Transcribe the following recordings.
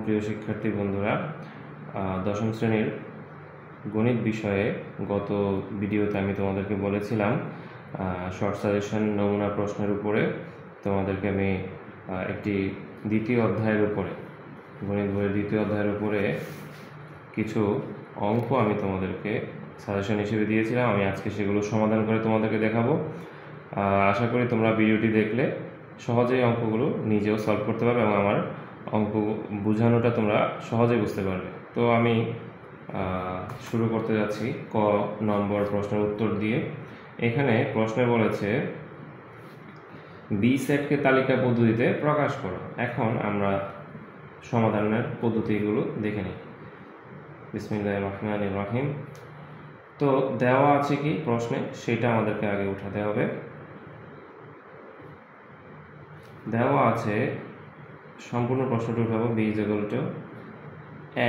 প্রিয় শিক্ষার্থী বন্ধুরা, দশম শ্রেণীর গণিত বিষয়ে গত ভিডিওতে আমি তোমাদেরকে বলেছিলাম শর্ট সাজেশন নমুনা প্রশ্নের উপরে তোমাদেরকে আমি একটি দ্বিতীয় অধ্যায়ের উপরে গণিত বইয়ের দ্বিতীয় অধ্যায়ের উপরে কিছু অঙ্ক আমি তোমাদেরকে সাজেশন হিসেবে দিয়েছিলাম। আমি আজকে সেগুলো সমাধান করে তোমাদেরকে দেখাবো। আশা করি তোমরা ভিডিওটি দেখলে সহজেই অঙ্কগুলো নিজেও সলভ করতে পারবে এবং আমার অঙ্ক বোঝানোটা তোমরা সহজেই বুঝতে পারবে। তো আমি শুরু করতে যাচ্ছি ক নম্বর প্রশ্নের উত্তর দিয়ে। এখানে প্রশ্নে বলেছে বি সেটকে তালিকা পদ্ধতিতে প্রকাশ করো। এখন আমরা সমাধানের পদ্ধতিগুলো দেখে নিই। বিসমিল্লাহির রহমানির রহিম। তো দেওয়া আছে কি প্রশ্নে, সেটা আমাদেরকে আগে উঠাতে হবে। দেওয়া আছে, সম্পূর্ণ প্রশ্নটি উঠাবো। B is equal to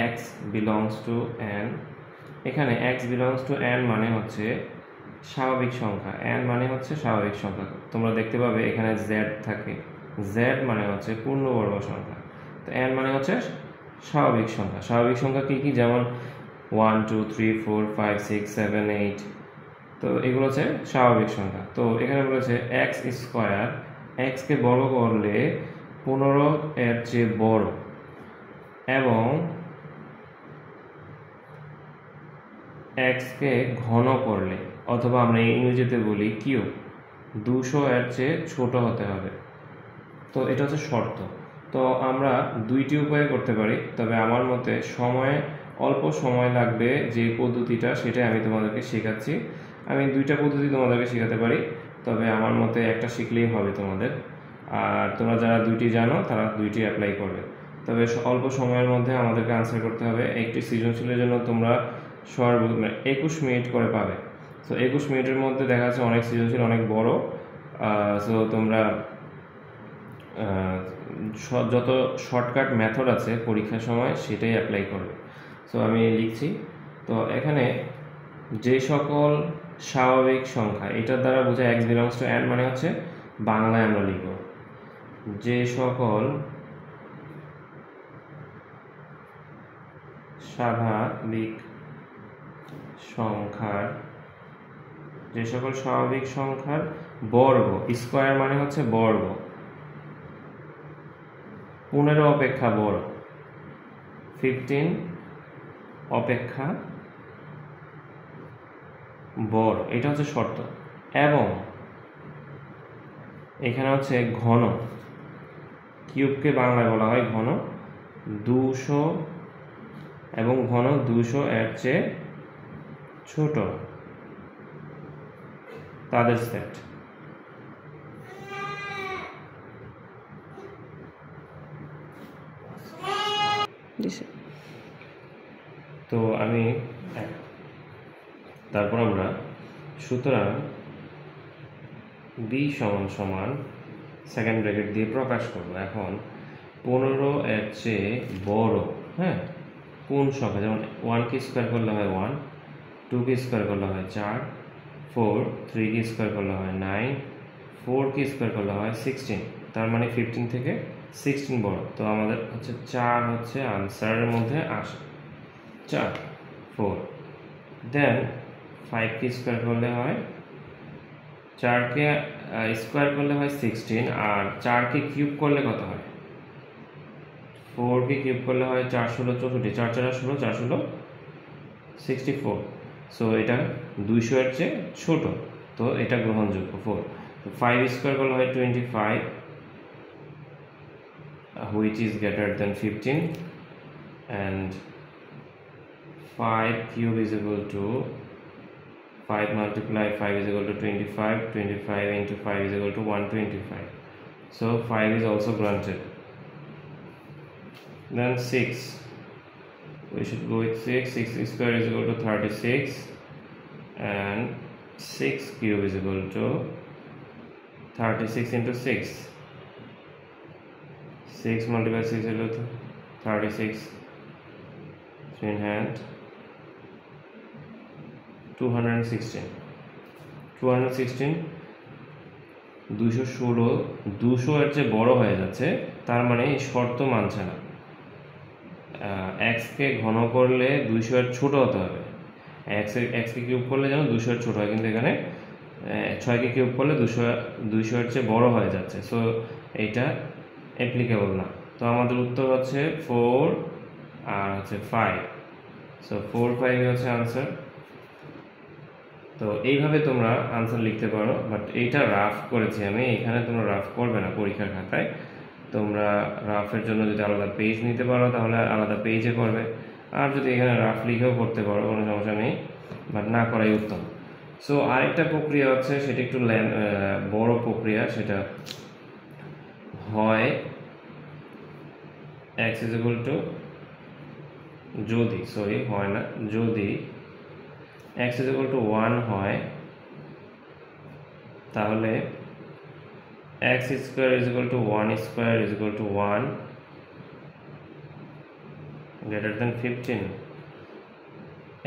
X belongs to N. এখানে এক্স বিলংস টু এন মানে হচ্ছে স্বাভাবিক সংখ্যা, এন মানে হচ্ছে স্বাভাবিক সংখ্যা। তোমরা দেখতে পাবে এখানে জেড থাকে, জেড মানে হচ্ছে পূর্ণবর্গ সংখ্যা। তো এন মানে হচ্ছে স্বাভাবিক সংখ্যা। স্বাভাবিক সংখ্যা কী কী? যেমন 1 2 3 4 5 6 7 8। তো এগুলো হচ্ছে স্বাভাবিক সংখ্যা। তো এখানে বলেছে এক্স স্কোয়ার, এক্সকে বর্গ করলে 15 এর চেয়ে বড়, এবং এক্সকে ঘন করলে, অথবা আমরা ইংরেজিতে বলি কিউব, 200 এর চেয়ে ছোট হতে হবে। তো এটা হচ্ছে শর্ত। তো আমরা দুইটি উপায়ে করতে পারি, তবে আমার মতে অল্প সময় লাগবে যে পদ্ধতিটা, সেটাই আমি তোমাদেরকে শেখাচ্ছি। আমি দুইটা পদ্ধতি তোমাদেরকে শেখাতে পারি, তবে আমার মতে একটা শিখলেই হবে তোমাদের। আর তোমরা যারা দুইটি জানো তারা দুইটি অ্যাপ্লাই করবে। তবে অল্প সময়ের মধ্যে আমাদেরকে আনসার করতে হবে। একটি সৃজনশীলের জন্য তোমরা 21 মিনিট করে পাবে। তো 21 মিনিটের মধ্যে দেখা যাচ্ছে অনেক সৃজনশীল অনেক বড়। সো তোমরা যত শর্টকাট মেথড আছে পরীক্ষার সময় সেটাই অ্যাপ্লাই করবে। সো আমি লিখছি। তো এখানে যে সকল স্বাভাবিক সংখ্যা, এটার দ্বারা বোঝায় এক্স বিলংস টু এন মানে হচ্ছে, বাংলায় আমরা লিখব যে সকল স্বাভাবিক সংখ্যার বর্গ, স্কয়ার মানে হচ্ছে বর্গ, 15 অপেক্ষা বড়, 15 অপেক্ষা বড়, এটা হচ্ছে শর্ত। এবং এখানে হচ্ছে ঘন, কিউবকে বাংলায় বলা হয় ঘন, 200 এবং ঘন 200 এর চেয়ে ছোট, তাদের সেট। তো আমি তারপর আমরা সুতরাং বি সমান সেকেন্ড ব্র্যাকেট দিয়ে প্রকাশ করব। এখন 15 এর চেয়ে বড়, হ্যাঁ, কোন সংখ্যা? যেমন 1 কে স্কোয়ার করলে হয় 1, 2 কে স্কোয়ার করলে হয় 4, 4, 3 কে স্কোয়ার করলে হয় 9, 4 কে স্কোয়ার করলে হয় 16। তার মানে 15 থেকে 16 বড়। তো আমাদের হচ্ছে 4 হচ্ছে আনসারের মধ্যে আসে, 4 4। দেন 5 কে স্কোয়ার করলে হয়, 4 কে স্কোয়ার করলে হয় 16, আর 4 কে কিউব করলে কত হয়? 4 কে কিউব করলে হয় 4 ষোলো 64, 4 4 16, 4 ষোলো 64। সো এটা 200 এর চেয়ে ছোট, তো এটা গ্রহণযোগ্য 4। তো 5 স্কোয়ার করলে হয় 25, which is greater than 15, and 5 cube is equal to 5 multiply 5 is equal to 25, 25 into 5 is equal to 125. So 5 is also granted. Then 6, we should go with 6. 6 square is equal to 36, and 6 cube is equal to 36 into 6. 6 multiplied 6 is equal to 36, 3 in hand, 216, 216, 200 এর চেয়ে বড় হয়ে যাচ্ছে, তার মানে এই শর্ত মানছে না। এক্সকে ঘন করলে 200 এর ছোট হতে হবে। এক্সকে কিউব করলে যেন 200 এর ছোট হয়, কিন্তু এখানে 6কে কিউব করলে 200 এর চেয়ে বড় হয়ে যাচ্ছে। সো এইটা অ্যাপ্লিকেবল না। তো আমাদের উত্তর হচ্ছে 4 আর হচ্ছে 5। সো 4, 5 হচ্ছে আনসার। তো এইভাবে তোমরা আনসার লিখতে পারো, বাট এইটা রাফ করেছি আমি, এখানে তোমরা রাফ করবে না পরীক্ষার খাতায়। তোমরা রাফের জন্য যদি আলাদা পেজ নিতে পারো তাহলে আলাদা পেজে করবে, আর যদি এখানে রাফ লিখেও করতে পারো, কোনো সমস্যা নেই, বাট না করাই উত্তম। সো আরেকটা প্রক্রিয়া হচ্ছে, সেটা একটু বড় প্রক্রিয়া, সেটা হয় x is equal to যদি x is equal to 1 হয়, তাহলে x square is equal to 1 square is equal to 1 greater than 15।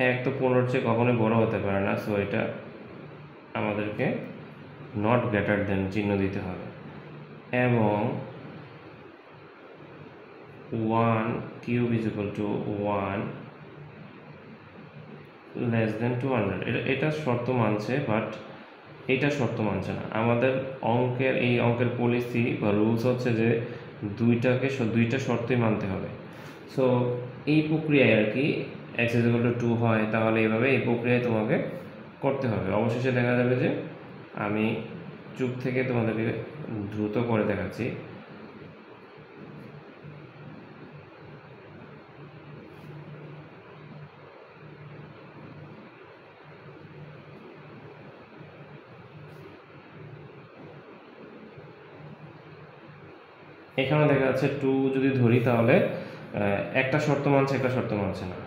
এক তো 15 চেয়ে কখনোই বড় হতে পারে না, সো এটা আমাদেরকে নট গ্রেটার দেন চিহ্ন দিতে হবে। এবং 1 cube is equal to 1 less than 200। এটা শর্ত মানছে, বাট এটা শর্ত মানছে না। আমাদের এই অঙ্কের পলিসি বা রুলস হচ্ছে যে দুইটা শর্তই মানতে হবে। সো এই প্রক্রিয়ায় আর কি x is equal to 2 হয়, তাহলে এইভাবে এই প্রক্রিয়ায় তোমাকে করতে হবে। অবশেষে দেখা যাবে যে আমি চুপ থেকে তোমাদেরকে দ্রুত করে দেখাচ্ছি। এখানে দেখা যাচ্ছে 2 যদি ধরি তাহলে একটা শর্ত মানছে, একটা শর্ত মানছে না।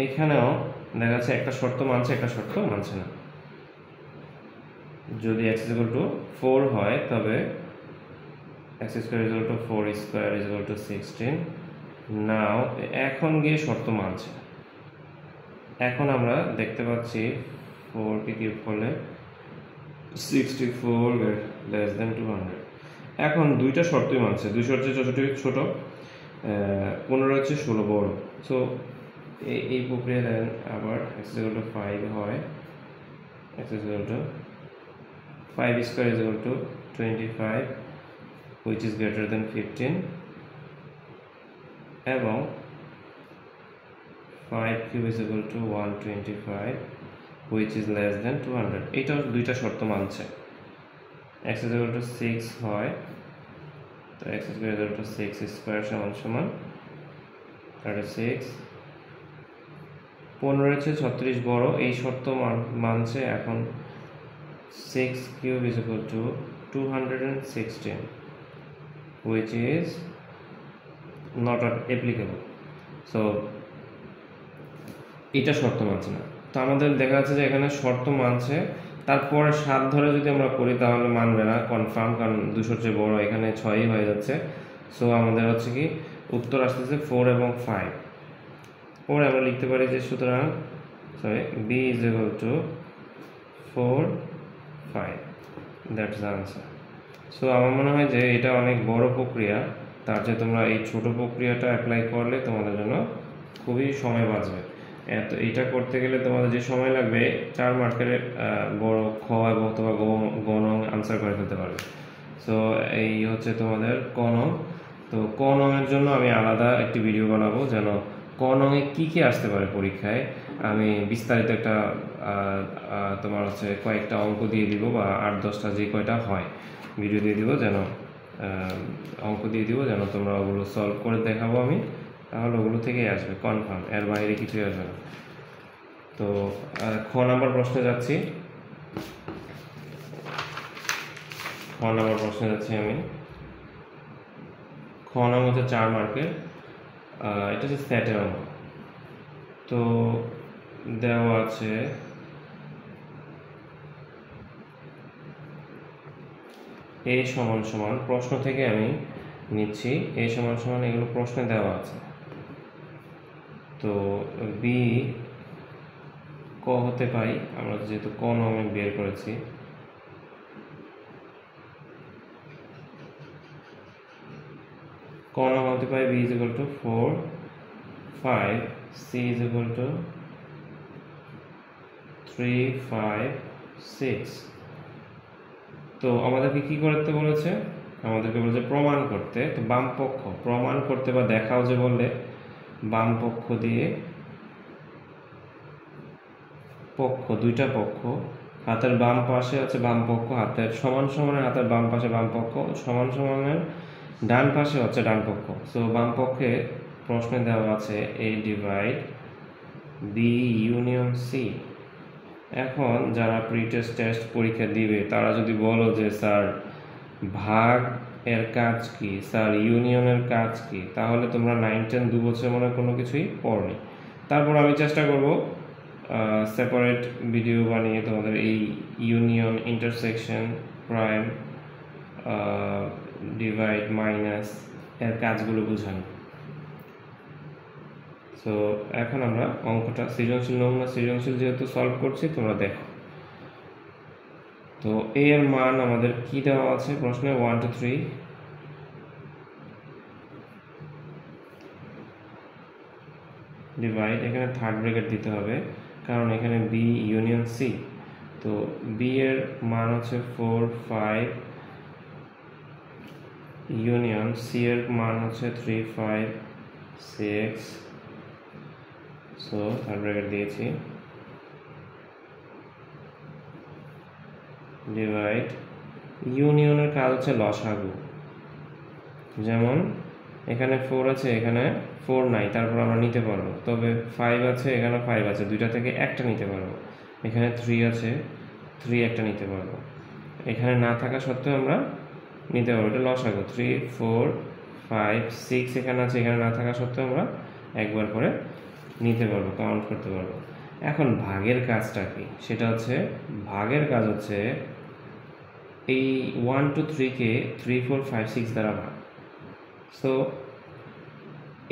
এখানেও দেখা যাচ্ছে একটা শর্ত মানছে, একটা শর্ত মানছে না। যদি x is equal to 4 হয়, তবে x square is equal to 4 square is equal to 16। নাও এখন গিয়ে শর্ত মানছে। এখন আমরা দেখতে পাচ্ছি 4 কে কিউব করলে 64 less than 200। এখন দুইটা শর্তই মানছে, 200 এর চেয়ে ছোট, 15 হচ্ছে 16 বড়। সো এই প্রক্রিয়া দেন আবার x is equal to 5 হয়, x is equal to 5 square is equal to 25 which is greater than 15, এবং 5 cube is equal to 125 which is less than 200। এটাও দুইটা শর্ত মানছে। x is equal to 6 হয়, তো x square is equal to 6 square সমান 36। 15 এর চেয়ে 36 বড়, এই শর্ত মানছে। এখন 6 cube is equal to 216 which is not applicable। So এটা শর্ত মানছে না। তো আমাদের দেখা যাচ্ছে যে এখানে শর্ত মানছে, তারপরে 7 ধরে যদি আমরা করি তাহলে মানবে না কনফার্ম, কারণ 200 চেয়ে বড়, এখানে 6ই হয়ে যাচ্ছে। সো আমাদের হচ্ছে কি উত্তর আসতেছে 4 এবং 5। পরে আমরা লিখতে পারি যে সুতরাং b is equal to 4, 5। That's the answer. So আমার মনে হয় যে এটা অনেক বড় প্রক্রিয়া, তার চেয়ে তোমরা এই ছোট প্রক্রিয়াটা অ্যাপ্লাই করলে তোমাদের জন্য খুবই সময় বাঁচবে। এইটা করতে গেলে তোমাদের যে সময় লাগবে 4 মার্কের বড় খ এবং অথবা গ নং আনসার করে ফেলতে পারবে। সো এই হচ্ছে তোমাদের ক নং। তো ক নং এর জন্য আমি আলাদা একটি ভিডিও বানাবো, যেন ক নং এ কী কী আসতে পারে পরীক্ষায় আমি বিস্তারিত একটা তোমার হচ্ছে কয়েকটা অঙ্ক দিয়ে দিব, বা 8-10টা যে কয়টা হয় ভিডিও দিয়ে দিব, যেন অঙ্ক দিয়ে দিব, যেন তোমরা ওগুলো সলভ করে দেখাবো আমি, তাহলে ওগুলো থেকেই আসবে কনফার্ম, এর বাইরে কিছুই আসবে না। তো খ নাম্বার প্রশ্নে যাচ্ছি। খ নাম্বার প্রশ্নে যাচ্ছি আমি। খ নাম হচ্ছে 4 মার্কের, এটা হচ্ছে সেটের অঙ্ক। তো দেওয়া আছে a সমান প্রশ্ন থেকে আমি নিচ্ছি a সমান সমান এগুলো প্রশ্নে দেওয়া আছে। তো b ক হতে পাই, আমরা যেহেতু ক নর্মে বের করেছি, ক নর্ম হতে পাই b is equal to 4 5 c is equal to 3 5 6। তো আমাদেরকে কি করতে বলেছে? আমাদেরকে বলেছে প্রমাণ করতে। তো বাম পক্ষ প্রমাণ করতে বা দেখাও যে বললে বাম পক্ষ দিয়ে পক্ষ, দুইটা পক্ষ, হাতের বাম পাশে আছে বাম পক্ষ, হাতের সমান সমানের হাতের বাম পাশে বাম পক্ষ, সমান সমানের ডান পাশে হচ্ছে ডান পক্ষ। সো বাম পক্ষে প্রশ্নে দেওয়া আছে a divide b union c। এখন যারা টেস্ট পরীক্ষা দিবে তারা যদি বলো যে স্যার ভাগ এর কাজ কি, স্যার ইউনিয়নের কাজ কি, তাহলে তোমরা 9 10 দু বছরের মনে কোনো কিছুই পড়নি। তারপর আমি চেষ্টা করব সেপারেট ভিডিও বানিয়ে তোমাদের এই union, intersection, prime, divide, minus এর কাজগুলো বোঝানো। সো এখন আমরা অঙ্কটা সৃজনশীল নমুনা সৃজনশীল যেহেতু সলভ করছি, তোমরা দেখো। তো a এর মান আমাদের কি দেওয়া আছে প্রশ্নে? 1 2 3 ডিভাইড, এখানে থার্ড ব্র্যাকেট দিতে হবে কারণ এখানে b ইউনিয়ন c। তো b এর মান হচ্ছে 4 5 ইউনিয়ন c এর মান হচ্ছে 3 5 6। সো থার্ড ব্র্যাকেট দিয়েছি, ডিভাইড, ইউনিয়নের কাজ হচ্ছে লসাগু। যেমন এখানে 4 আছে, এখানে 4 নাই, তারপর আমরা নিতে পারবো। তবে 5 আছে, এখানে 5 আছে, দুইটা থেকে একটা নিতে পারবো। এখানে 3 আছে, 3 একটা নিতে পারবো। এখানে না থাকা সত্ত্বেও আমরা নিতে পারবো, এটা লসাগু। 3 4 5 6 এখানে আছে, এখানে না থাকা সত্ত্বেও আমরা একবার করে নিতে পারবো, কাউন্ট করতে পারবো। এখন ভাগের কাজটা কি? সেটা হচ্ছে ভাগের কাজ হচ্ছে এই 1 2 3 কে 3 4 5 6 দ্বারা ভাগ। সো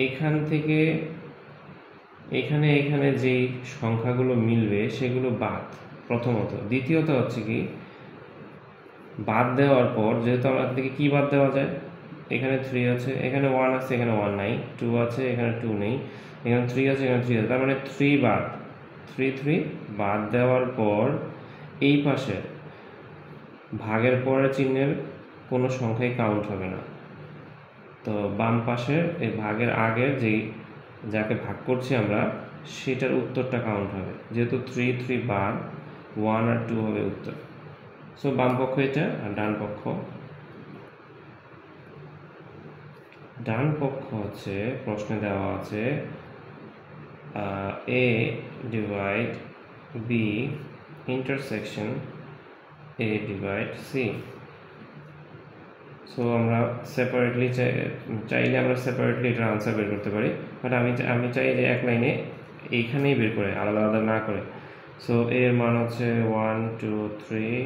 এখান থেকে এখানে এখানে যেই সংখ্যাগুলো মিলবে সেগুলো বাদ প্রথমত। দ্বিতীয়ত হচ্ছে কি, বাদ দেওয়ার পর যেহেতু আমাদের থেকে কি বাদ দেওয়া যায়, এখানে 3 আছে, এখানে 1 আছে, এখানে 1 নাই, 2 আছে, এখানে 2 নেই, এখানে 3 আছে, এখানে 3 আছে, তার মানে 3 বাদ, 3 বাদ দেওয়ার পর এই পাশে ভাগের পরের চিহ্নের কোনো সংখ্যাই কাউন্ট হবে না। তো বাম পাশের এই ভাগের আগের যেই যাকে ভাগ করছি আমরা সেটার উত্তরটা কাউন্ট হবে, যেহেতু 3 3 বাদ 1 আর 2 হবে উত্তর। সো বাম পক্ষ এটা, আর ডান পক্ষ হচ্ছে প্রশ্নে দেওয়া আছে a divide b intersection a divide c। So আমরা সেপারেটলি চাইলে আমরা সেপারেটলি এটার আনসার বের করতে পারি, বাট আমি চাই যে এক লাইনে এইখানেই বের করে, আলাদা আলাদা না করে। সো এর মান হচ্ছে 1 2 3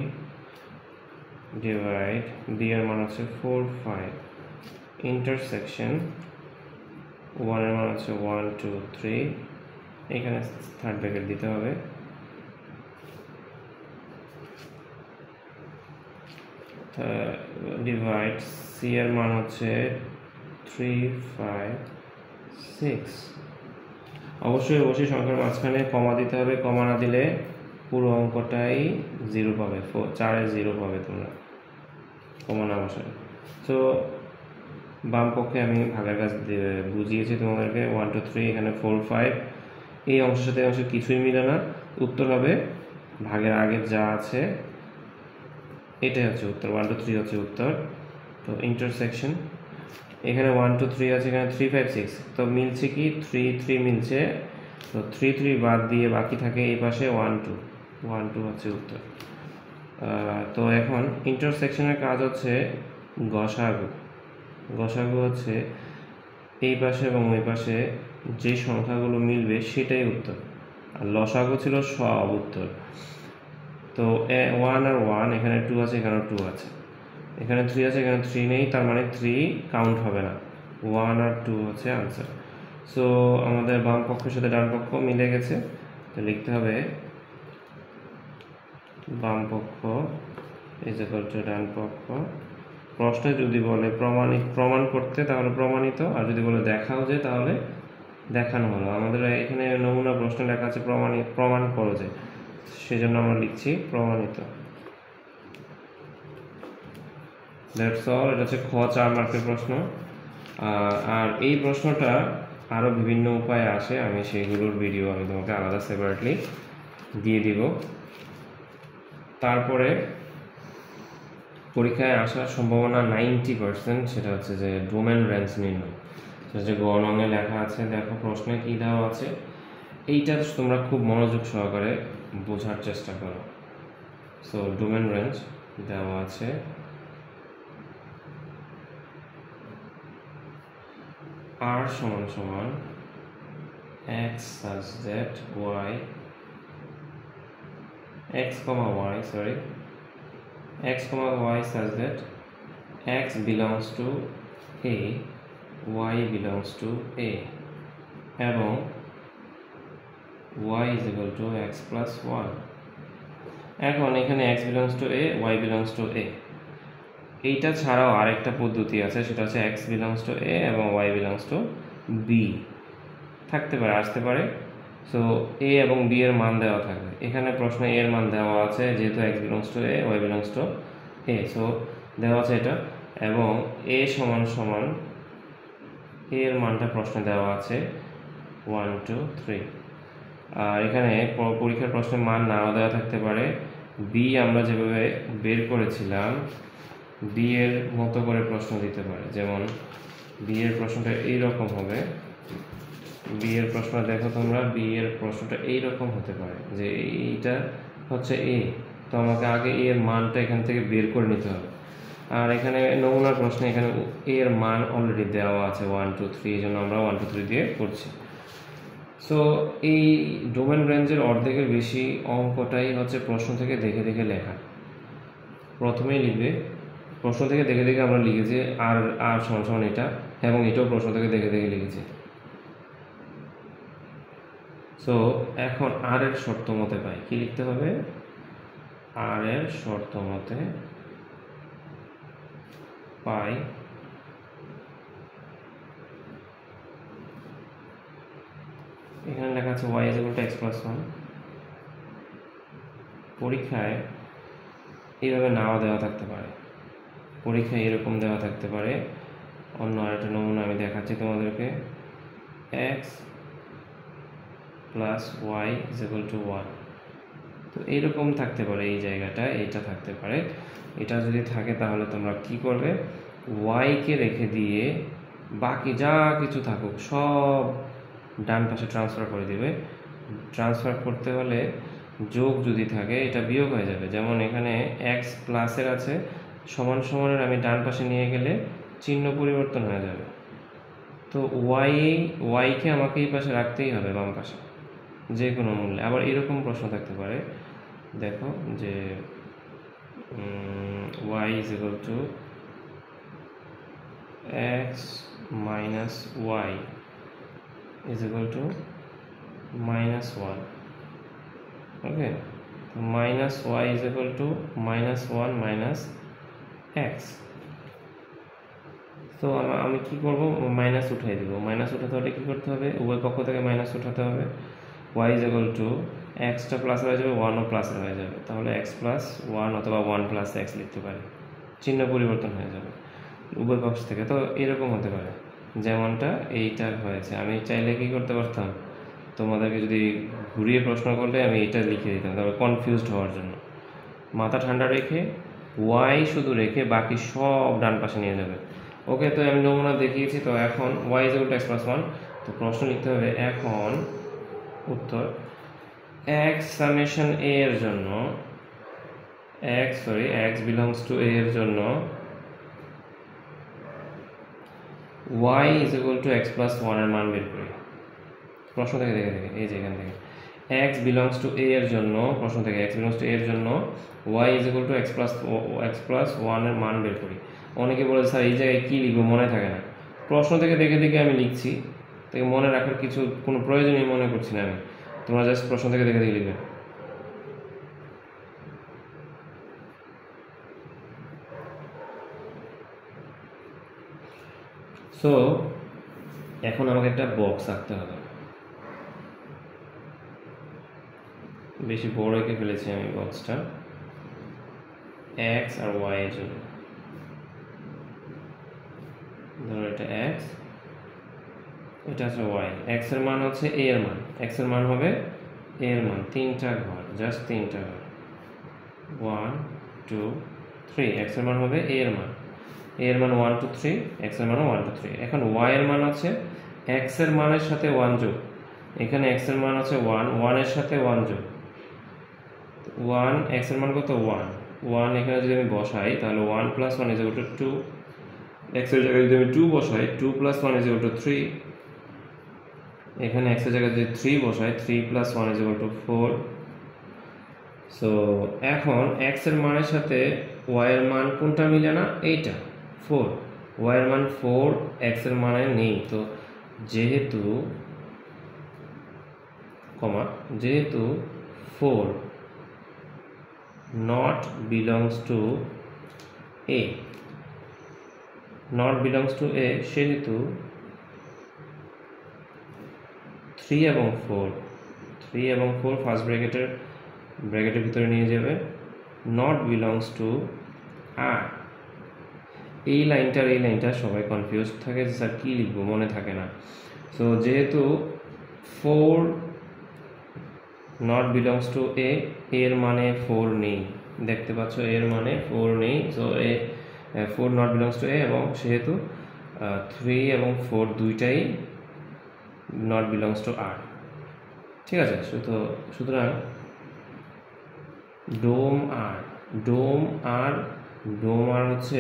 ডিভাইড, বি এর মান হচ্ছে 4 5 ইন্টারসেকশন, 1 এর মান হচ্ছে 1 2 3, এখানে থার্ড ব্র্যাকেট দিতে হবে, ডিভাইড, সি এর মান হচ্ছে 3 5 6। অবশ্যই সংখ্যার মাঝখানে কমা দিতে হবে, কমা না দিলে পুরো অঙ্কটাই 0 পাবে, 4-এ 0 পাবে তোমরা কমা না বসালে। তো বাম পক্ষে আমি ভাগের কাজ বুঝিয়েছি তোমাদেরকে, 1 2 3, এখানে 4 5, এই অংশের সাথে অংশের কিছুই মিলে না, উত্তর হবে ভাগের আগে যা আছে এটাই হচ্ছে উত্তর, 1 2 3 হচ্ছে উত্তর। তো ইন্টারসেকশন, এখানে 1 2 3 আছে, এখানে 3 5 6, তো মিলছে কি 3 3 মিলছে, তো 3 3 বাদ দিয়ে বাকি থাকে এই পাশে 1 2 হচ্ছে উত্তর। তো এখন ইন্টারসেকশনের কাজ হচ্ছে গসাগু হচ্ছে এই পাশে এবং ওই পাশে যে সংখ্যাগুলো মিলবে সেটাই উত্তর, আর লসাগু ছিল সব উত্তর। তো 1 আর 1, এখানে 2 আছে, এখানে 2 আছে, এখানে 3 আছে, এখানে 3 নেই, তার মানে 3 কাউন্ট হবে না, 1 আর 2 হচ্ছে আনসার। সো আমাদের বাম পক্ষের সাথে ডান পক্ষ মিলে গেছে, তো লিখতে হবে বাম পক্ষ ইজ ইকুয়াল টু ডান পক্ষ। প্রশ্নে যদি বলে প্রমাণ করতে তাহলে প্রমাণিত, আর যদি বলে দেখাও যে তাহলে দেখানো হলো। আমাদের এখানে নমুনা প্রশ্নে লেখা আছে প্রমাণ করো যে, সেজন্য আমরা লিখছি প্রমাণিত। That's all. এটা হচ্ছে খ 4 মার্কের প্রশ্ন। আর এই প্রশ্নটা আরও বিভিন্ন উপায়ে আসে, আমি সেইগুলোর ভিডিও আমি তোমাকে আলাদা সেপারেটলি দিয়ে দিব। তারপরে পরীক্ষায় আসার সম্ভাবনা 90%, সেটা হচ্ছে যে ডোমেন রেঞ্জ নির্ণয়। সেটা যে গ নঙে লেখা আছে, দেখো প্রশ্নে কী দেওয়া আছে, এইটা তোমরা খুব মনোযোগ সহকারে বোঝার চেষ্টা করো। সো ডোমেন রেঞ্জ দেওয়া আছে r সমান সমান x such that y x comma y such that x belongs to a, y belongs to a, এবং y is equal to x plus 1। এখন এখানে x belongs to a, y belongs to a, এইটা ছাড়াও আরেকটা পদ্ধতি আছে, সেটা হচ্ছে x belongs to a এবং y belongs to b থাকতে পারে, আসতে পারে। সো a এবং b এর মান দেওয়া থাকবে, এখানে প্রশ্নে a এর মান দেওয়া আছে, যেহেতু x belongs to a, y belongs to a, so দেওয়া আছে এটা, এবং a সমান সমান a এর মানটা প্রশ্নে দেওয়া আছে 1 2 3। আর এখানে পরীক্ষার প্রশ্নে মান নাও দেওয়া থাকতে পারে। b আমরা যেভাবে বের করেছিলাম b এর মতো করে প্রশ্ন দিতে পারে, যেমন b এর প্রশ্নটা এইরকম হবে, b এর প্রশ্ন দেখো তোমরা, b এর প্রশ্নটা এইরকম হতে পারে যে এইটা হচ্ছে a, তো আমাকে আগে a এর মানটা এখান থেকে বের করে নিতে হবে। আর এখানে নমুনার প্রশ্নে এখানে a এর মান অলরেডি দেওয়া আছে 1 2 3, এই জন্য আমরা 1 2 3 দিয়ে করছি। সো এই ডোমেন রেঞ্জের অর্ধেকের বেশি অঙ্কটাই হচ্ছে প্রশ্ন থেকে দেখে দেখে লেখা। প্রথমেই লিখবে প্রশ্ন থেকে দেখে দেখে আমরা লিখেছি আর সমান সমান এটা, এবং এটাও প্রশ্ন থেকে দেখে দেখে লিখেছি। সো এখন আর এর শর্ত মতে পাই কি লিখতে হবে, আর এর শর্ত মতে পাই এখানে লেখা আছে y = x + 1। পরীক্ষায় এইভাবে নাও দেওয়া থাকতে পারে, পরীক্ষায় এরকম দেওয়া থাকতে পারে। অন্য আরেকটা নমুনা আমি দেখাচ্ছি তোমাদেরকে, x + y = 1। তো এইরকম থাকতে পারে, এই জায়গাটা এইটা থাকতে পারে। এটা যদি থাকে তাহলে তোমরা কি করবে, y-কে রেখে দিয়ে বাকি যা কিছু থাকুক সব ডান পাশে ট্রান্সফার করে দিবে। ট্রান্সফার করতে হলে যোগ যদি থাকে এটা বিয়োগ হয়ে যাবে, যেমন এখানে x প্লাসের আছে, সমান সমানের আমি ডান পাশে নিয়ে গেলে চিহ্ন পরিবর্তন হয়ে যাবে। তো y-কে আমাকে এই পাশে রাখতেই হবে, বাম পাশে যে কোনো মূল্যে। আবার এরকম প্রশ্ন থাকতে পারে, দেখো যে y = x - y = -1। ওকে, -y = -1 - x। তো আমি কি করব, মাইনাস উঠাই দেবো। মাইনাস উঠাতে হলে কী করতে হবে, উভয় পক্ষ থেকে মাইনাস উঠাতে হবে। y = x-টা প্লাস হয়ে যাবে, 1ও প্লাস হয়ে যাবে, তাহলে x + 1 অথবা 1 + x লিখতে পারি, চিহ্ন পরিবর্তন হয়ে যাবে উভয় পক্ষ থেকে। তো এরকম হতে পারে যেমনটা এইটা হয়েছে। আমি চাইলে কি করতে পারতাম, তোমাদেরকে যদি ঘুরিয়ে প্রশ্ন করলে আমি এটা লিখে দিতাম, তবে কনফিউজড হওয়ার জন্য। মাথা ঠান্ডা রেখে y শুধু রেখে বাকি সব ডান পাশে নিয়ে যাবে। ওকে, তো আমি নমুনা দেখিয়েছি। তো এখন y = x + 1, তো প্রশ্ন লিখতে হবে এখন উত্তর x সামেশন a এর জন্য, x belongs to a এর জন্য y = x + 1 এর মান বের করি। প্রশ্ন থেকে দেখে এই যে এখান থেকে x বিলংস টু a এর জন্য প্রশ্ন থেকে x বিলংস টু a এর জন্য y is equal two x plus 1 এর মান বের করি। অনেকে বলে স্যার এই জায়গায় কী লিখবো মনে থাকে না। প্রশ্ন থেকে দেখে দেখে আমি লিখছি, তাই মনে রাখার কোনো প্রয়োজনই মনে করছি না আমি। তোমরা জাস্ট প্রশ্ন থেকে দেখে দেখে লিখবে। সো এখন আমাকে একটা বক্স আঁকতে হবে। বেশি বড় এঁকে ফেলেছি আমি বক্সটা x আর y এর জন্য। ধরো এটা x, এটা হচ্ছে y। x এর মান হচ্ছে a এর মান, x এর মান হবে a এর মান, তিনটা ঘর, জাস্ট তিনটা ঘর, 1 2 3। x এর মান হবে a এর মান, a এর মান 1 2 3, x এর মান 1 2 3। এখন y এর মান আছে x এর মানের সাথে 1 যোগ, এখানে x এর মান আছে 1, 1 এর সাথে 1 যোগ 1, x এর মান কত 1, 1 এখানে যদি আমি বসাই তাহলে 1 plus 1 is equal two 2, x এর জায়গায় যদি আমি 2 বসাই 2 প্লাস 1 ইজ ইকুয়াল টু 3, এখানে x এর জায়গায় যদি 3 বসাই 3 plus 1 is equal two 4। So এখন x এর মানের সাথে y এর মান কোনটা মিলে না? এইটা 4, y এর মান 4 x এর মানে নেই। তো যেহেতু 4 not belongs to a, not belongs to a, সেহেতু 3 এবং 4 ফার্স্ট ব্র্যাকেটের ভিতরে নিয়ে যাবে, not belongs to r। এই লাইনটা সবাই কনফিউজ থাকে যে স্যার কী লিখবো, মনে থাকে না। সো যেহেতু 4 not belongs to a, এর মানে 4 নেই, দেখতে পাচ্ছ এর মানে 4 নেই। So 4 not belongs to a, এবং সেহেতু 3 এবং 4 দুইটাই not belongs to r। ঠিক আছে, সুতরাং ডোম আর হচ্ছে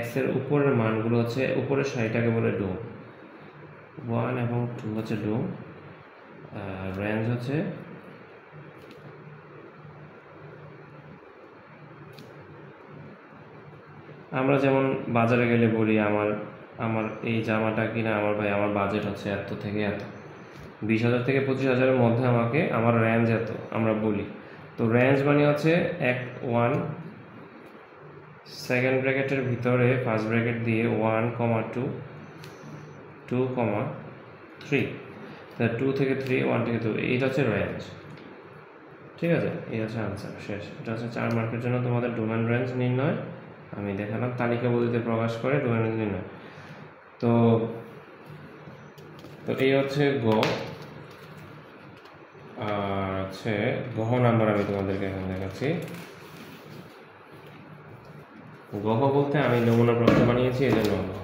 x এর উপরের মানগুলো হচ্ছে, উপরের সারিটাকে বলে ডোম, 1 এবং 2 হচ্ছে ডোম। রেঞ্জ হচ্ছে আমরা যেমন বাজারে গেলে বলি আমার এই জামাটা কিনা আমার বাজেট হচ্ছে এত থেকে এত, 20,000 থেকে 25,000-এর মধ্যে আমার রেঞ্জ এত আমরা বলি। তো রেঞ্জ মানে হচ্ছে 1 সেকেন্ড ব্র্যাকেটের ভিতরে ফার্স্ট ব্র্যাকেট দিয়ে 1, 2, 2, 3, 2 থেকে 3, 1 থেকে 2, এইটা হচ্ছে রেঞ্জ। ঠিক আছে, এই হচ্ছে আনসার, শেষ। এটা হচ্ছে 4 মার্কের জন্য তোমাদের ডোমেন রেঞ্জ নির্ণয়। আমি দেখালাম তালিকা বলতে প্রকাশ করে ডোমেন রেঞ্জ নির্ণয়। তো এই হচ্ছে গ, আর হচ্ছে গহ নাম্বার আমি তোমাদেরকে এখন দেখাচ্ছি। গহ বলতে আমি নমুনা প্রশ্ন বানিয়েছি, এই জন্য গহ।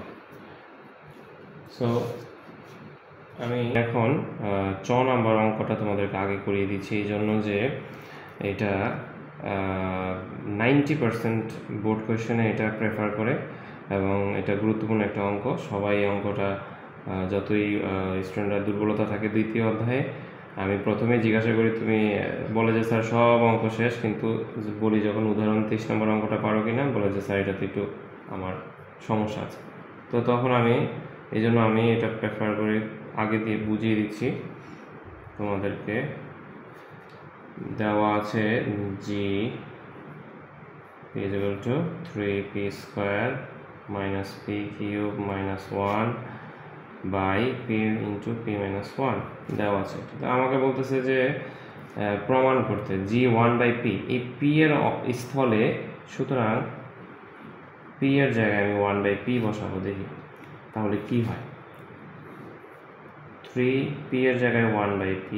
সো আমি এখন 6 নাম্বার অঙ্কটা তোমাদেরকে আগে করিয়ে দিচ্ছি, এই জন্য যে এটা 90% বোর্ড কোয়েশ্চেনে এটা প্রেফার করে এবং এটা গুরুত্বপূর্ণ একটা অঙ্ক। সবাই এই অঙ্কটা, যতই স্টুডেন্টরা দুর্বলতা থাকে দ্বিতীয় অধ্যায়ে, আমি প্রথমে জিজ্ঞাসা করি, তুমি বলে যে স্যার সব অঙ্ক শেষ, কিন্তু বলি যখন উদাহরণ 30 নম্বর অঙ্কটা পারো কি না, বলে যে স্যার এটাতে একটু আমার সমস্যা আছে। তো তখন এই জন্য আমি এটা প্রেফার করে আগে দিয়ে বুঝিয়ে দিচ্ছি তোমাদেরকে। দেওয়া আছে g is equal to 3p square minus p cube minus 1 by p into p minus 1 দেওয়া আছে। তো আমাকে বলতেছে যে প্রমাণ করতে g 1 by p, এই p এর স্থলে, সুতরাং p এর জায়গায় আমি 1 by p বসাবো, দেখি তাহলে কি হয়। 3p এর জায়গায় 1 by p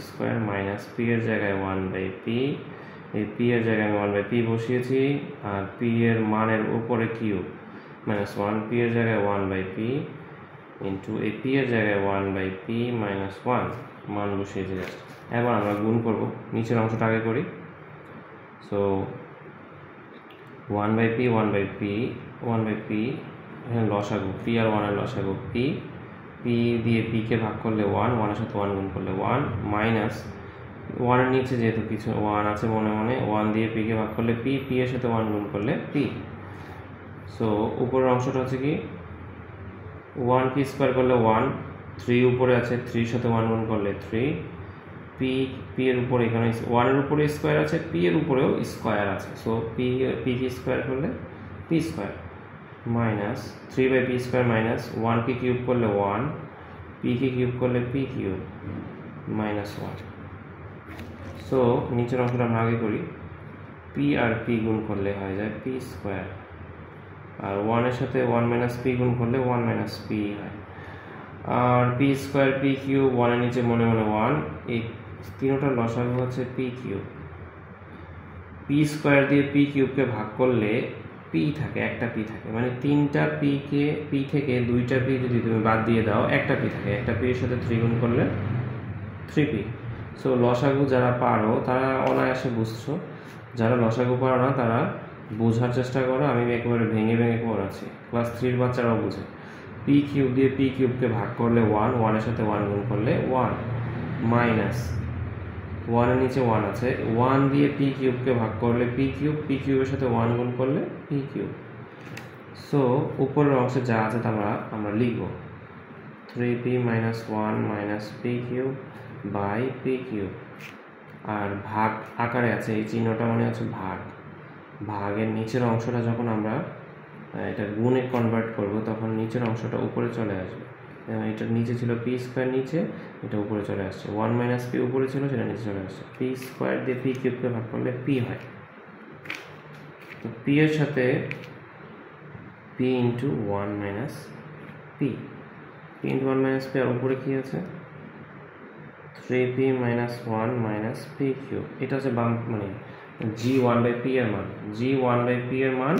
square minus p এর জায়গায় 1 by p, এই p এর জায়গায় আমি 1 by p বসিয়েছি, আর p এর মানের উপরে কিউব মাইনাস 1, p এর জায়গায় 1 by p ইন্টু এই p এর জায়গায় 1 by p মাইনাস 1 মান বসিয়েছি। এবার আমরা গুণ করব, নিচের অংশটা আগে করি। So 1 by p 1 by p 1 by p, এখানে লসাগু p আর 1 এর লসাগু p পি দিয়ে পিকে ভাগ করলে 1, 1-এর সাথে 1 গুণ করলে 1 মাইনাস 1-এর নিচে যেহেতু কিছু 1 আছে মনে মনে 1 দিয়ে পিকে ভাগ করলে পি, পি এর সাথে 1 গুণ করলে পি। সো উপরের অংশটা হচ্ছে কি 1 পি স্কোয়ার করলে 1, 3 উপরে আছে 3-এর সাথে 1 গুণ করলে 3, পি পি এর উপরে এখানে 1-এর উপরে স্কোয়ার আছে, পি এর উপরেও স্কোয়ার আছে। সো পি কে স্কোয়ার করলে P square minus 3/p square minus 1 K cube করলে 1, পি কে কিউব করলে পি কিউব মাইনাস 1। সো নিচের অংশটা আমরা আগে করি, পি আর পি গুণ করলে হয়ে যায় পি স্কোয়ার, আর 1-এর সাথে 1 মাইনাস পি গুণ করলে 1 মাইনাস পি হয়, আর পি স্কোয়ার পি কিউব 1-এর নিচে মনে মনে 1, এই তিনটার লসাগু হচ্ছে পি কিউব। পি স্কোয়ার দিয়ে পি কিউবকে ভাগ করলে পি থাকে, একটা পি থাকে, মানে 3টা পি থেকে 2টা পি যদি তুমি বাদ দিয়ে দাও একটা পি থাকে, একটা পি এর সাথে 3 গুণ করলে 3p। সো লসাগু যারা পারো তারা অনায়াসে বুঝছো, যারা লসাগু পারো না তারা বোঝার চেষ্টা করো, আমি একেবারে ভেঙে ভেঙে পড়াচ্ছি, ক্লাস 3-র বাচ্চারাও বুঝে। পি কিউব দিয়ে পি কিউবকে ভাগ করলে 1, 1-এর সাথে 1 গুণ করলে 1 মাইনাস 1-এর নিচে 1 আছে, 1 দিয়ে পি কিউবকে ভাগ করলে পি কিউব, পি কিউবের সাথে 1 গুণ করলে পি কিউব। সো উপরের অংশে যা আছে তা আমরা লিখব 3p minus 1 minus P cube by P cube, আর ভাগ আকারে আছে, এই চিহ্নটা মানে হচ্ছে ভাগ। ভাগের নিচের অংশটা যখন আমরা এটা গুণে কনভার্ট করব তখন নিচের অংশটা উপরে চলে আসবে, এটার নিচে ছিল পি স্কোয়ার, নিচে এটা উপরে চলে আসছে, 1 মাইনাস পি উপরে ছিল সেটা নিচে চলে আসছে, পি স্কোয়ার দিয়ে পি কিউবকে ভাগ করলে পি হয়। তো পি এর সাথে P into 1 minus P, P into 1 minus P, আর উপরে কি আছে 3p minus 1 minus P cube. এটা হচ্ছে বাম মানে g1/p এর মান, g1/p এর মান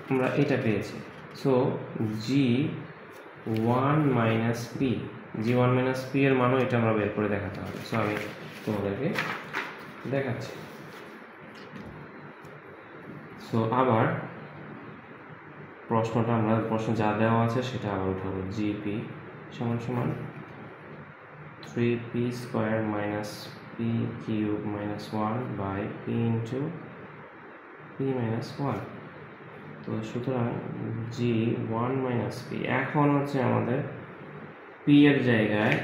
আমরা এটা পেয়েছি। So g1 minus P, g1 minus P এর মানও এটা আমরা বের করে দেখাতে হবে। সো আমি তোমাদেরকে দেখাচ্ছি। সো আবার প্রশ্ন যা দেওয়া আছে সেটা আবার উঠাবো, জিপি সমান সমান 3p square minus P cube minus 1 by P into P minus 1। তো সুতরাং g1 মাইনাস পি, এখন হচ্ছে আমাদের পি এর জায়গায়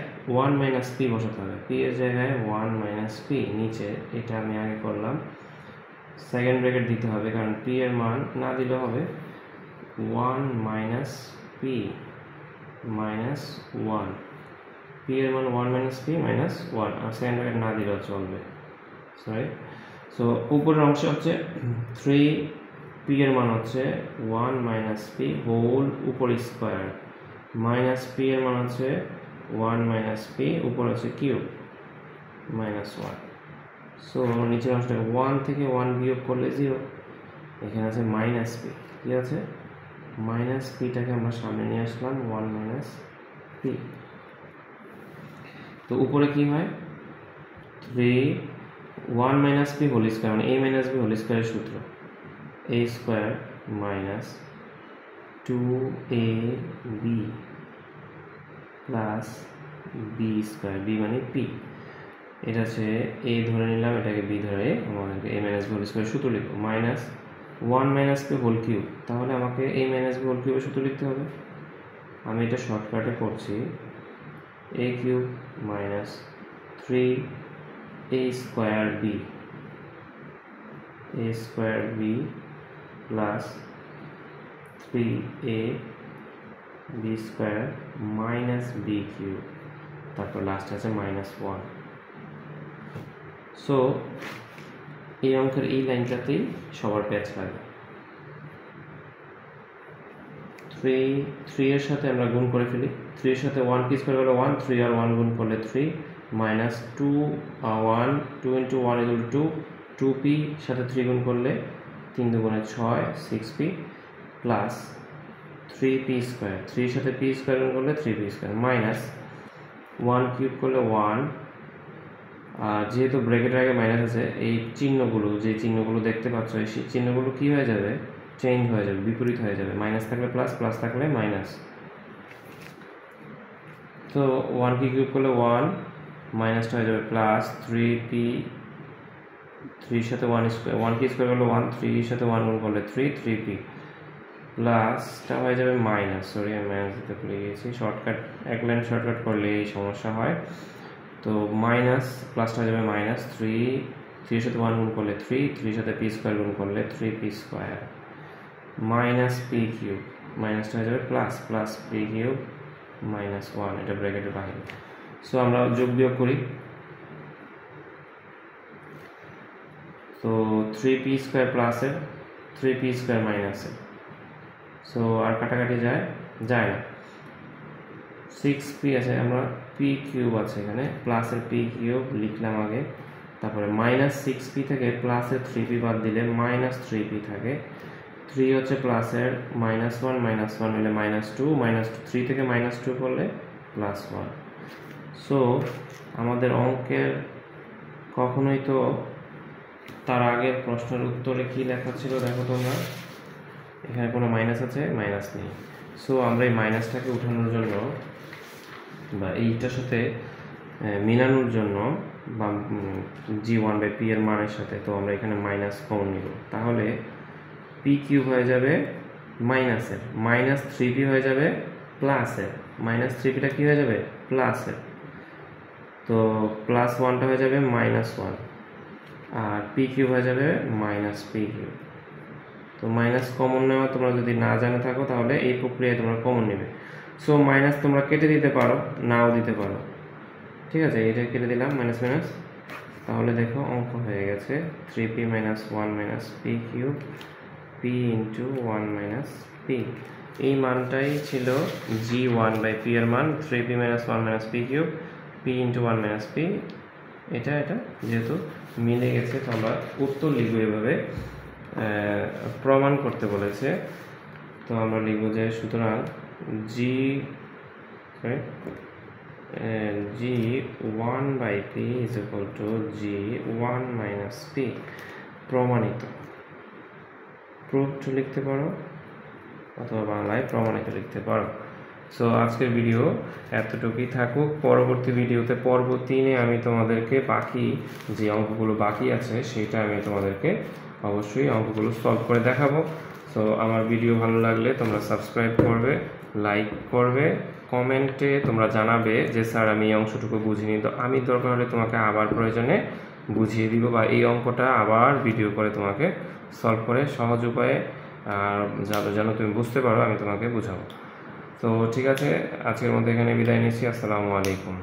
1 মাইনাস পি বসাতে হবে, পি এর জায়গায় 1 মাইনাস পি, নিচে এটা আমি আগে করলাম, সেকেন্ড ব্র্যাকেট দিতে হবে কারণ পি এর মান না দিলে হবে 1 মাইনাস পি মাইনাস 1, পি এর মান 1 মাইনাস পি মাইনাস 1, আর সেকেন্ড ব্র্যাকেট না দিলেও চলবে, সরি। সো উপরের অংশ হচ্ছে 3, পি এর মান হচ্ছে 1 মাইনাস পি হোল উপর স্কোয়ার, মাইনাস পি এর মান হচ্ছে 1 মাইনাস পি উপর হচ্ছে কিউব মাইনাস 1। সো নিচের অংশটাকে 1 থেকে 1 বিয়োগ করলে 0, এখানে আছে মাইনাস পি, কি আছে মাইনাস পিটাকে আমরা সামনে নিয়ে আসলাম 1 মাইনাস পি। তো উপরে কি হয় 1 মাইনাস পি হোল স্কোয়ার, মানে a মাইনাস বি হোল স্কোয়ারের সূত্র a square minus 2ab plus B square, B মানে পি, এটা হচ্ছে a ধরে নিলাম, এটাকে b ধরে আমাদেরকে a মাইনাস বি হোল স্কোয়ারের সূত্র লিখব, minus 1 minus P whole cube, তাহলে আমাকে a মাইনাস বি হোল কিউবের সূত্র লিখতে হবে। আমি এটা শর্টকাটে করছি, a cube minus 3a square B, a square B plus 3a B square minus B cube, তারপর লাস্ট আছে মাইনাস 1। সো এই অঙ্কের এই লাইনটাতেই সবার প্যাচ লাগে, 3 এর সাথে আমরা গুণ করে ফেলি, 3 এর সাথে 1 কি স্কোয়ার করলে 1, 3 আর 1 গুণ করলে 3 minus 2 into 1 equal to 2p সাথে 3 গুণ করলে 3 দুগুণে 6, 6p প্লাস 3p স্কোয়ার, 3 এর সাথে p স্কোয়ার গুণ করলে 3p স্কোয়ার মাইনাস 1 কিউব করলে 1, আর যেহেতু ব্র্যাকেটের আগে মাইনাস আছে এই চিহ্নগুলো, যে চিহ্নগুলো দেখতে পাচ্ছ এই চিহ্নগুলো কি হয়ে যাবে চেঞ্জ হয়ে যাবে, বিপরীত হয়ে যাবে, মাইনাস থাকলে প্লাস, প্লাস থাকলে মাইনাস। তো 1 কিউব করলে 1, মাইনাসটা হয়ে যাবে প্লাস 3p, 3 সাথে 1 স্কোয়ার, 1 কি স্কোয়ার করলে 1, 3 সাথে 1 গুণ করলে 3p প্লাসটা হয়ে যাবে মাইনাস, সরি আমি মাইনাস দিতে ভুলে গিয়েছি, শর্টকাট এক লাইন শর্টকাট করলে এই সমস্যা হয়। তো মাইনাস প্লাসটা হয়ে যাবে মাইনাস 3 সাথে 1 গুণ করলে 3 সাথে p স্কোয়ার গুণ করলে 3p square minus p cube, মাইনাসটা হয়ে যাবে প্লাস p কিউব মাইনাস 1, এটা ব্র্যাকেটের বাইরে। সো আমরা যোগ বিয়োগ করি। তো 3p স্কোয়ার প্লাসের 3p স্কোয়ার মাইনাসের, সো আর কাটাকাটি যায় না, 6p আছে, আমরা p কিউব আছে এখানে, প্লাসের p কিউব লিখলাম আগে, তারপরে মাইনাস 6p থেকে প্লাসের 3p বাদ দিলে মাইনাস 3p থাকে, 3 হচ্ছে প্লাসের -1 মিলে -2, -3 থেকে -2 করলে +1। সো আমাদের অঙ্কের কখনোই তো তার আগের প্রশ্নের উত্তরে কি লেখা ছিল দেখো তোমরা, এখানে কোনো মাইনাস আছে, মাইনাস নেই। সো আমরা এই মাইনাসটাকে উঠানোর জন্য বা এইটার সাথে মিলানোর জন্য বা g1/p এর মানের সাথে, তো আমরা এখানে মাইনাস কমন নিব, তাহলে p কিউব হয়ে যাবে মাইনাসের, -3p হয়ে যাবে প্লাসের, -3pটা কি হয়ে যাবে প্লাসের, তো +1টা হয়ে যাবে -1, আর p কিউব হয়ে যাবে -p কিউব। তো মাইনাস কমন নেওয়া তোমরা যদি না জানে থাকো তাহলে এই প্রক্রিয়ায় তোমরা কমন নেবে। সো মাইনাস তোমরা কেটে দিতে পারো, নাও দিতে পারো, ঠিক আছে, এটা কেটে দিলাম মাইনাস, তাহলে দেখো অঙ্ক হয়ে গেছে 3p - 1 - p cube p × 1 - p। এই মানটাই ছিল g1/p এর মান, 3p - 1 - p cube p × 1 - p। এটা যেহেতু মিলে গেছে তো আমরা উত্তর লিখব এভাবে, প্রমাণ করতে বলেছে, তো আমরা লিখব যে সুতরাং g1/p = g1 - p প্রমাণিত, প্রুফড লিখতে পারো অথবা বাংলায় প্রমাণিত লিখতে পারো। সো আজকের ভিডিও এতটুকুই থাকুক, পরবর্তী ভিডিওতে পর্ব 3-এ আমি তোমাদেরকে বাকি যে অঙ্কগুলো বাকি আছে সেটা আমি তোমাদেরকে অবশ্যই অঙ্কগুলো সলভ করে দেখাবো। সো আমার ভিডিও ভালো লাগলে তোমরা সাবস্ক্রাইব করবে, লাইক করবে, কমেন্টে তোমরা জানাবে যে স্যার আমি এই অংশটুকু বুঝিনি, তো আমি দরকার হলে তোমাকে আবার প্রয়োজনে বুঝিয়ে দিব, বা এই অঙ্কটা আবার ভিডিও করে তোমাকে সলভ করে সহজ উপায়ে আর যেন তুমি বুঝতে পারো আমি তোমাকে বুঝাবো। তো ঠিক আছে, আজকের মধ্যে এখানে বিদায় নিচ্ছি। আসসালামু আলাইকুম।